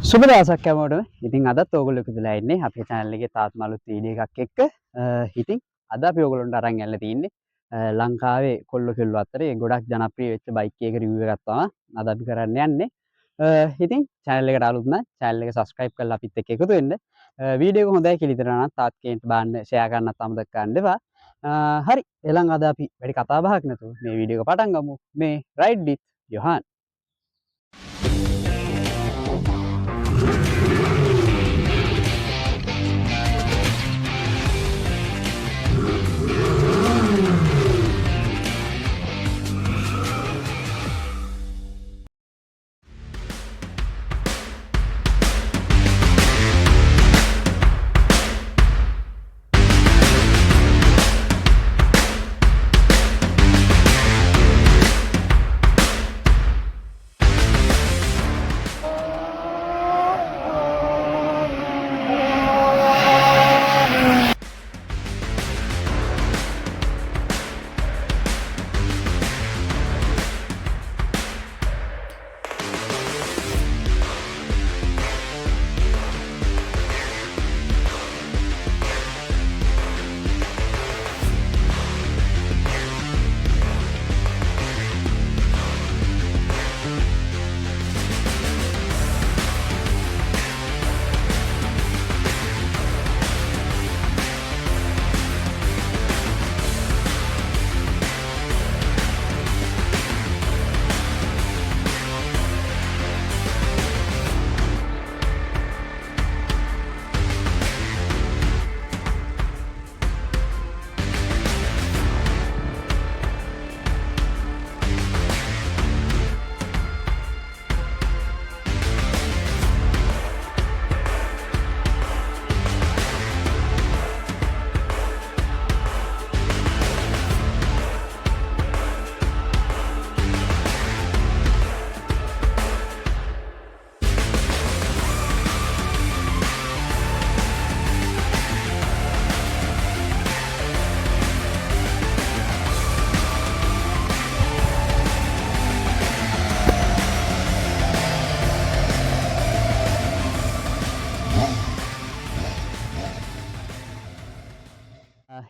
සුබ දවසක් හැමෝටම. ඉතින් අදත් ඕගොල්ලෝ එකතුලා ඉන්නේ අපේ channel එකේ තාත් මලුත් වීඩියෝ එකක් එක්ක. ඉතින් අද අපි ඕගොල්ලන්ට අරන් යන්න තියෙන්නේ ලංකාවේ කොල්ල කෙල්ල අතරේ ගොඩක් ජනප්‍රිය වෙච්ච බයික් එකක රිවිව් එකක් තමයි අද අපි කරන්න යන්නේ. ඉතින් channel එකට අලුත් නම් channel එක subscribe කරලා අපිත් එක්ක එකතු වෙන්න. වීඩියෝ එක හොඳයි කියලා හිතනවා නම් තාත් කේන්ට බාන්න share කරන්නත් අමතක කරන්න එපා. හරි එහෙනම් අද අපි වැඩි කතා බහක් නැතුව මේ වීඩියෝ එක පටන් ගමු. මේ ride with Johan.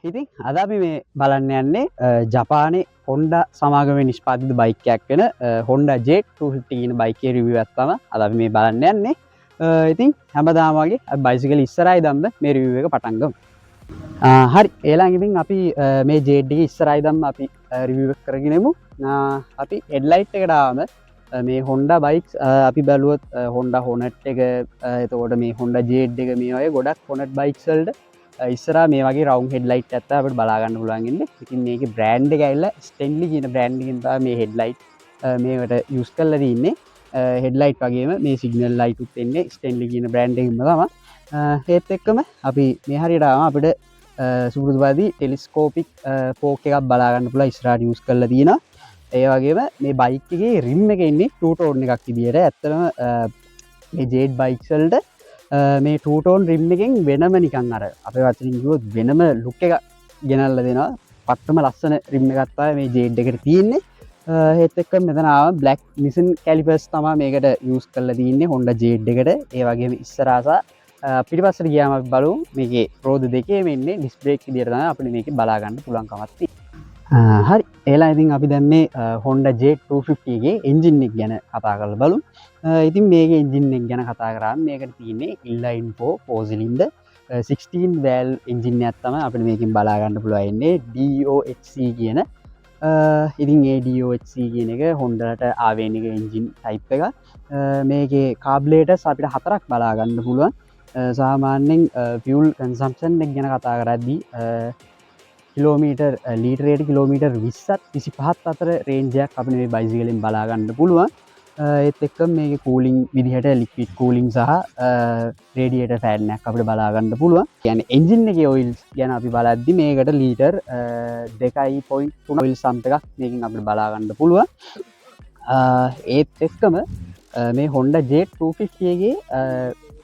ඉතින් අද අපි මේ බලන්න යන්නේ ජපානයේ Honda සමාගමේ නිෂ්පාදිත බයික් එකක් වෙන Honda Jet 250 කියන බයික් එකේ රිවිව් එකක් තමයි අද අපි මේ බලන්න යන්නේ. ඉතින් හැමදාම වගේ අපි බයිසිකල් ඉස්සරහයි දැම්ම මේ රිවිව් එක පටන් ගමු. හරි ඊළඟ ඉතින් අපි මේ Jet එකේ ඉස්සරහයි දැම්ම අපි රිවිව් එක කරගෙන යමු. අපි හෙඩ්ලයිට් එකට ආවම මේ Honda bikes අපි බැලුවොත් Honda Hornet එක එතකොට මේ Honda Jet එක මේ වගේ ගොඩක් Hornet bikes වලට ඉස්සරහා මේ වගේ රවුන්ඩ් හෙඩ්ලයිට් එකක් තමයි අපිට බලා ගන්න පුළුවන් ඉන්නේ. ඉතින් මේකේ බ්‍රෑන්ඩ් එක ඇවිල්ලා Stanley කියන බ්‍රෑන්ඩ් එකෙන් තමයි මේ හෙඩ්ලයිට් මේවට යූස් කරලා තියෙන්නේ. හෙඩ්ලයිට් වගේම මේ සිග්නල් ලයිට් උත් එන්නේ Stanley කියන බ්‍රෑන්ඩ් එකෙන්ම තමයි. ඒත් එක්කම අපි මේ හරියට ආවම අපිට සුපුරුදුපරිදි ටෙලිස්කෝපික් ෆෝක් එකක් බලා ගන්න පුළුවන් ඉස්සරහට යූස් කරලා තියෙනවා. ඒ වගේම මේ බයික් එකේ රිම් එක ඉන්නේ ටූ ටෝන් එකක් විදියට. ඇත්තටම මේ Jet bikes වලට මේ ටූටෝන් රිම් එකෙන් වෙනම නිකන් අර අපේ වචනින් කිව්වොත් වෙනම ලුක් එක ගෙනල්ලා දෙනවා. පට්ටම ලස්සන රිම් එකක් තමයි මේ Jet එකට තියෙන්නේ. ඒත් එක්ක මෙතන ආව බ්ලැක් නිසන් කැලිපර්ස් තමයි මේකට යූස් කරලා තියෙන්නේ Honda Jet එකට. ඒ වගේම ඉස්සරහා පිටිපස්සට ගියාම අපි බලමු මේකේ රෝද දෙකේම ඉන්නේ ඩිස්ක් බ්‍රේක් විදියට තමයි අපිට මේකේ බලා ගන්න පුළුවන්කමක් තියෙන්නේ. හරි එහෙනම් ඉතින් අපි දැන් මේ Honda Jet 250 ගේ එන්ජින් එක ගැන කතා කරලා බලමු. ඉතින් මේකේ එන්ජින් එක ගැන කතා කරාම මේකට තියෙන්නේ inline 4 cylinder 16 valve එන්ජින් එකක් තමයි අපිට මේකෙන් බලා ගන්න පුළුවන් ඉන්නේ DOHC කියන. ඉතින් ඒ DOHC කියන එක Honda ට ආවේනික එන්ජින් ටයිප් එකක්. මේකේ කාබ්ලේටර්ස් අපිට 4ක් බලා ගන්න පුළුවන්. සාමාන්‍යයෙන් fuel consumption එක ගැන කතා කරද්දී කිලෝමීටර් ලීටරයට කිලෝමීටර් 20ත් 25ත් අතර රේන්ජ් එකක් අපිට මේ බයිසිකලෙන් බලා ගන්න පුළුවන්. ඒත් එක්කම මේකේ කූලින් විදිහට ලික්විඩ් කූලින් සහ රේඩියේටර් ෆෑන් එකක් අපිට බලා ගන්න පුළුවන්. කියන්නේ එන්ජින් එකේ ඔයිල්ස් ගැන අපි බලද්දි මේකට ලීටර් 2.3 ඔයිල් සම්ප් එකක් මේකෙන් අපිට බලා ගන්න පුළුවන්. ඒත් එක්කම මේ Honda Jet 250 එකේ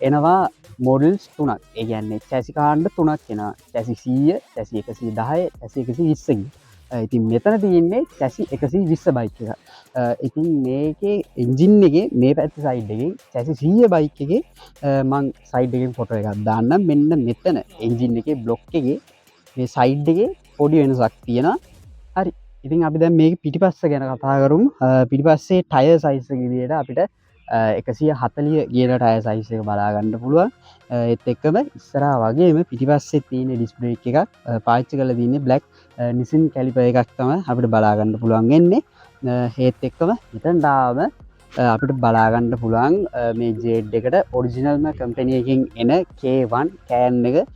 එනවා මොඩල්ස් 3ක්. ඒ කියන්නේ චැසි කාණ්ඩ 3ක් එනවා. චැසි 100, චැසි 110, චැසි 120 කියන. ඉතින් මෙතන තියෙන්නේ චැසි 120 බයික් එක. ඉතින් මේකේ එන්ජින් එකේ මේ පැත්ත සයිඩ් එකේ චැසි 100 බයික් එකේ මං සයිඩ් එකෙන් ෆොටෝ එකක් දාන්නම්. මෙන්න මෙතන එන්ජින් එකේ බ්ලොක් එකේ මේ සයිඩ් එකේ පොඩි වෙනසක් තියෙනවා. හරි. ඉතින් අපි දැන් මේක පිටිපස්ස ගැන කතා කරමු. පිටිපස්සේ ටයර් සයිස් එක විදියට අපිට 140 ගියර ටයර් සයිස් එක බලා ගන්න පුළුවන්. ඒත් එක්කම ඉස්සරහා වගේම පිටිපස්සේ තියෙන ඩිස්ක් බ්‍රේක් එකක් පාවිච්චි කරලා තියෙන්නේ බ්ලැක් නිසින් කැලිපර් එකක් තමයි අපිට බලා ගන්න පුළුවන් වෙන්නේ. ඒත් එක්කම මෙතනට ආවම අපිට බලා ගන්න පුළුවන් මේ ජේඩ් එකට ඔරිජිනල්ම කම්පැනි එකකින් එන K1 කෑන් එක.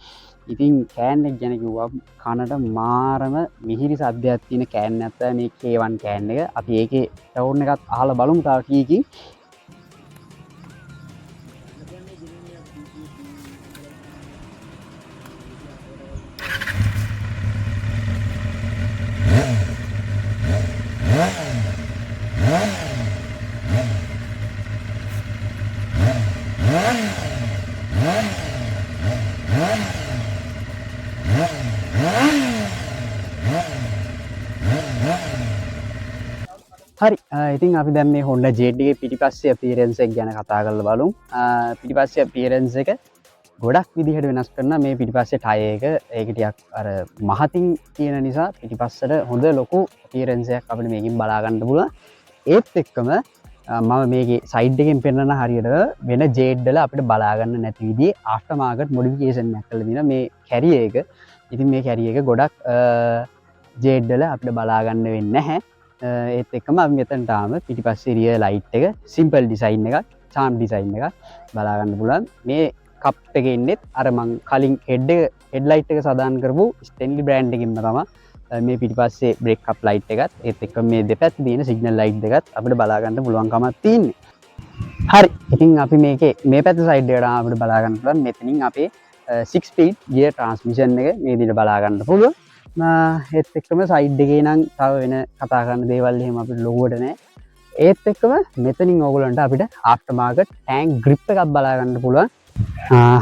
ඉතින් කෑන් එක ගැන කිව්වම කනට මාරම මිහිරි සද්දයක් තියෙන කෑන් එක තමයි මේ K1 කෑන් එක. අපි ඒකේ ටවුන් එකත් අහලා බලමු තා කීකින්. හරි ඉතින් අපි දැන් මේ Honda JD එකේ පිටිපස්සේ අපියරන්ස් එක ගැන කතා කරලා බලමු. පිටිපස්සේ අපියරන්ස් එක ගොඩක් විදිහට වෙනස් කරනවා. මේ පිටිපස්සේ ටයර් එක ඒක ටිකක් අර මහතින් තියෙන නිසා පිටිපස්සට හොඳ ලොකු අපියරන්ස් එකක් අපිට මේකෙන් බලා ගන්න පුළුවන්. ඒත් එක්කම මම මේකේ සයිඩ් එකෙන් පෙන්නන හරියට වෙන JD වල අපිට බලා ගන්න නැති විදිහේ ආෆ්ටර් මාකට් මොඩිෆිකේෂන් එකක් කරලා දිනවා මේ කැරියර් එක. ඉතින් මේ කැරියර් එක ගොඩක් JD වල අපිට බලා ගන්න වෙන්නේ නැහැ. ඒත් එක්කම අපි මෙතනට ආවම පිටිපස්සේ රියර් ලයිට් එක සිම්පල් ඩිසයින් එකක් චාම් ඩිසයින් එකක් බලා ගන්න පුළුවන්. මේ කප් එකේ ඉන්නෙත් අර මං කලින් හෙඩ් ලයිට් එක සදාන් කරපු ස්ටෙන්ලි බ්‍රෑන්ඩ් එකකින්ම තමයි මේ පිටිපස්සේ බ්‍රේක් කප් ලයිට් එකත් ඒත් එක්ක මේ දෙපැත්තේ තියෙන සිග්නල් ලයිට් දෙකත් අපිට බලා ගන්න පුළුවන්කමක් තියෙන්නේ. හරි. ඉතින් අපි මේකේ මේ පැත්ත සයිඩ් එකට අපිට බලා ගන්න පුළුවන්. මෙතනින් අපේ 6 ස්පීඩ් ගියර් ට්‍රාන්ස්මිෂන් එක මේ විදිහට බලා ගන්න පුළුවන්. ඒත් එක්කම සයිඩ් එකේ නම් තව වෙන කතා කරන්න දේවල් එහෙම අපිට ලොකුවට නැහැ. ඒත් එක්කම මෙතනින් ඕගොල්ලන්ට අපිට ආෆ්ටර් මාකට් ටැන්ක් ග්‍රිප් එකක් බලා ගන්න පුළුවන්.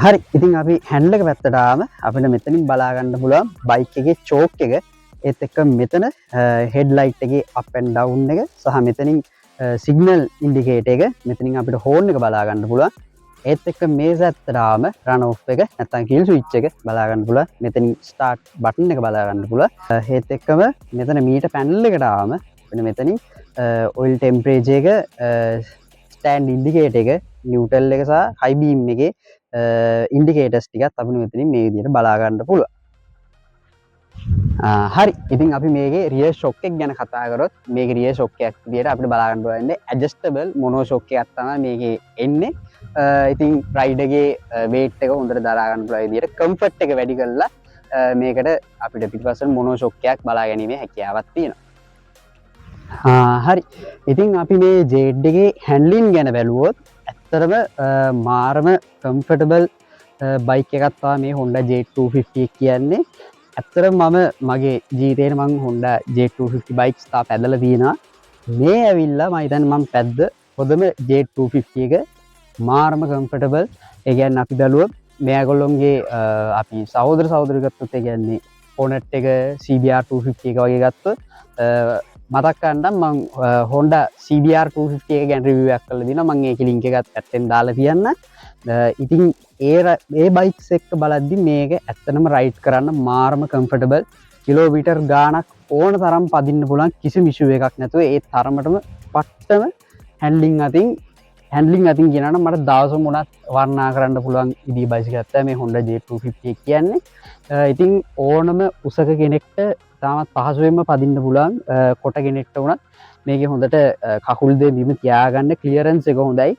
හරි. ඉතින් අපි හැන්ඩල් එක පැත්තට ආවම අපිට මෙතනින් බලා ගන්න පුළුවන් බයික් එකේ චෝක් එක. ඒත් එක්ක මෙතන හෙඩ් ලයිට් එකේ අප් ඇන්ඩ් ඩවුන් එක සහ මෙතනින් සිග්නල් ඉන්ඩිකේටර් එක මෙතනින් අපිට හෝන් එක බලා ගන්න පුළුවන්. ඒත් එක්ක මේ පැත්තට ආවම රන් ඔෆ් එක නැත්නම් කිල් ස්විච් එක බලා ගන්න පුළුවන්. මෙතනින් ස්ටාර්ට් බටන් එක බලා ගන්න පුළුවන්. ඒත් එක්කම මෙතන මීටර් පැනල් එකට ආවම අපිට මෙතනින් ඔයිල් ටෙම්පරේචර් එක ස්ටෑන්ඩ් ඉන්ඩිකේටර් එක නිව්ට්‍රල් එක සහ හයි බීම් එකේ ඉන්ඩිකේටර්ස් ටිකත් අපිට මෙතනින් මේ විදිහට බලා ගන්න පුළුවන්. හරි. ඉතින් අපි මේකේ රියර් ෂොක් එක ගැන කතා කරොත් මේකේ රියර් ෂොක් එකක් විදිහට අපිට බලා ගන්න පුළුවන් ඇඩ්ජස්ටබල් මොනෝ ෂොක් එකක් තමයි මේකේ එන්නේ. ඉතින් රයිඩගේ වේට් එක හොඳට දරා ගන්න පුළුවන් විදිහට කම්ෆර්ට් එක වැඩි කරලා මේකට අපිට පිටිපස්සෙන් මොනෝ ෂොක් එකක් බලා ගැනීමේ හැකියාවක් තියෙනවා. හරි. ඉතින් අපි මේ JD එකේ හැන්ඩලින් ගැන බැලුවොත් ඇත්තටම මාරම කම්ෆර්ටබල් බයික් එකක් තමයි මේ Honda J250 කියන්නේ. ඇත්තටම මම මගේ ජීවිතේට මම Honda J250 බයික්ස් තා පැදලා තියෙනවා. මේ ඇවිල්ලා මම හිතන්නේ මම පැද්ද හොඳම J250 එක මාරම කම්ෆර්ටබල්. ඒ කියන්නේ අපි බැලුවොත් මේගොල්ලොන්ගේ අපි සහෝදර සහෝදරයෝ ගත්තොත් ඒ කියන්නේ Hornet එක CBR 250 එක වගේ ගත්තොත් මතක් කරගන්නම් මම Honda CBR 250 එක ගැන රිවිව් එකක් කරලා දිනවා. මම ඒකේ ලින්ක් එකත් පැත්තෙන් දාලා තියන්න. ඉතින් ඒ බයික්ස් එක්ක බලද්දි මේක ඇත්තටම රයිඩ් කරන්න මාරම කම්ෆර්ටබල්. කිලෝමීටර් ගාණක් ඕන තරම් පදින්න පුළුවන් කිසිම ඉෂුව එකක් නැතුව ඒ තරමටම පට්ටම හැන්ඩලින් අතින් කියනවා නම් මට දවස් මොනක් වර්ණනා කරන්න පුළුවන් ඉදී බයිසිකල් තමයි මේ Honda J250 කියන්නේ. ඉතින් ඕනම උසක කෙනෙක්ට තාමත් පහසුවෙන්ම පදින්න පුළුවන් කොට කෙනෙක්ට වුණත් මේකේ හොඳට කකුල් දෙක බිම තියාගන්න ක්ලියරන්ස් එක හොඳයි.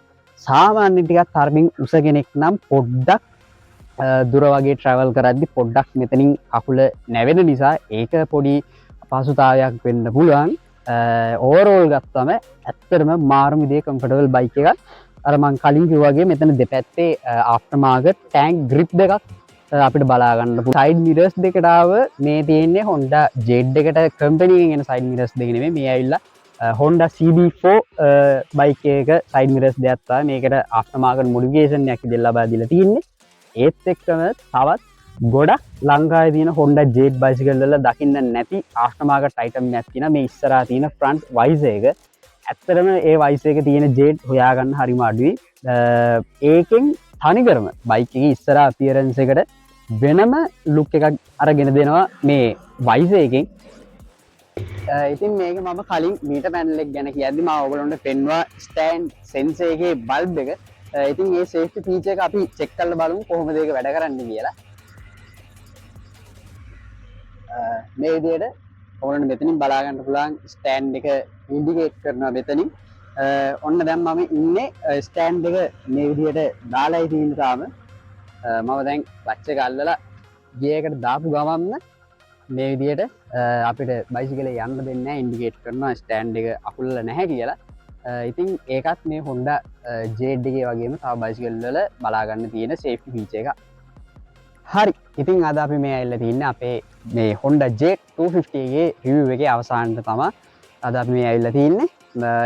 සාමාන්‍ය ටිකක් තරමින් උස කෙනෙක් නම් පොඩ්ඩක් දුර වගේ ට්‍රැවල් කරද්දි පොඩ්ඩක් මෙතනින් කකුල නැවෙන නිසා ඒක පොඩි අපහසුතාවයක් වෙන්න පුළුවන්. ඕවරෝල් ගත්තම ඇත්තටම මාරම විදිහේ කම්ෆර්ටබල් බයික් එකක්. අර මං කලින් කිව්වා වගේ මෙතන දෙපැත්තේ ආෆ්ටර් මාකට් ටැන්ක් ග්‍රිප් දෙකක් අපිට බලා ගන්න පුළුවන්. සයිඩ් මිරර්ස් දෙකට ආව මේ තියෙන්නේ Honda JD එකට කම්පැනි එකෙන් එන සයිඩ් මිරර්ස් දෙක නෙමෙයි. මේ ඇවිල්ලා Honda CB4 බයික් එක සයිඩ් මිරර්ස් දෙකක් තමයි මේකට ආෆ්ටර් මාකට් මොඩිෆිකේෂන් එකක් දෙලා ලබා දීලා තියෙන්නේ. ඒත් එක්කම තවත් ගොඩක් ලංකාවේ තියෙන Honda Jet bicycle වල දකින්න නැති after market item එකක් තියෙනවා මේ ඉස්සරහා තියෙන front visor එක. ඇත්තටම ඒ visor එකේ තියෙන Jet හොයාගන්න හරිම අඩුයි. ඒකෙන් තනිකරම බයික් එකේ ඉස්සරහා appearance එකට වෙනම look එකක් අරගෙන දෙනවා මේ visor එකෙන්. ඉතින් මේක මම කලින් මීටර් පැනල් එක ගැන කියද්දි මම ඔයගොල්ලන්ට පෙන්වුවා stand sensor එකේ bulb එක. ඉතින් මේ safety feature එක අපි check කරලා බලමු කොහොමද ඒක වැඩ කරන්නේ කියලා. මේ විදිහට ඔයගොල්ලන්ට මෙතනින් බලා ගන්න පුළුවන් stand එක indicate කරනවා මෙතනින්. ඔන්න දැන් මම ඉන්නේ stand එක මේ විදිහට දාලායි තියෙන්නේ තාම. මම දැන් clutch එක අල්ලලා gear එකට දාපු ගමන්ම මේ විදිහට අපිට බයිසිකලේ යන්න දෙන්නේ නැහැ ඉන්ඩිකේට් කරනවා ස්ටෑන්ඩ් එක අකුල්ලා නැහැ කියලා. ඉතින් ඒකත් මේ Honda Jet එකේ වගේම තව බයිසිකල් වල බලා ගන්න තියෙන සේෆ්ටි ෆීචර් එකක්. හරි. ඉතින් අද අපි මේ ඇවිල්ලා තින්නේ අපේ මේ Honda Jet 250 එකේ රිවිව් එකේ අවසානට තමයි අද අපි මේ ඇවිල්ලා තින්නේ.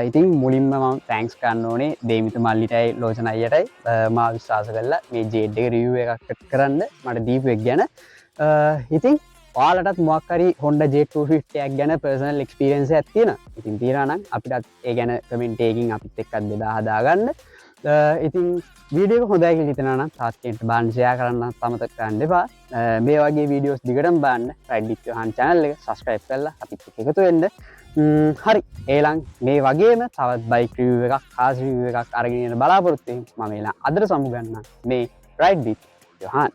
ඉතින් මුලින්ම මම තෑන්ක්ස් කරන්න ඕනේ දේමිත මල්ලිටයි ලෝචන අයියටයි මා විශ්වාස කරලා මේ Jet එක රිවිව් එකක් කරන්න මට දීපු එක ගැන. ඉතින් ඔයාලටත් මොකක් හරි Honda Jet 250 එකක් ගැන පර්සනල් එක්ස්පීරියන්ස් එකක් තියෙනවා. ඉතින් තියනවා නම් අපිටත් ඒ ගැන කමෙන්ට් එකකින් අපිත් එක්කත් බෙදා හදාගන්න. ඉතින් වීඩියෝ එක හොඳයි කියලා හිතනවා නම් තාත් කෙනෙක්ට බලන්න ෂෙයා කරන්න අමතක කරන්න එපා. මේ වගේ වීඩියෝස් දිගටම බලන්න Ride with Johan channel එක subscribe කරලා අපිත් එක්ක එකතු වෙන්න. හරි. ඊළඟ මේ වගේම තවත් බයික් රිවිව් එකක්, කාර් රිවිව් එකක් අරගෙන යන බලාපොරොත්තු වෙමි. මම ඊළඟ අදට සමු ගන්නම් මේ Ride with Johan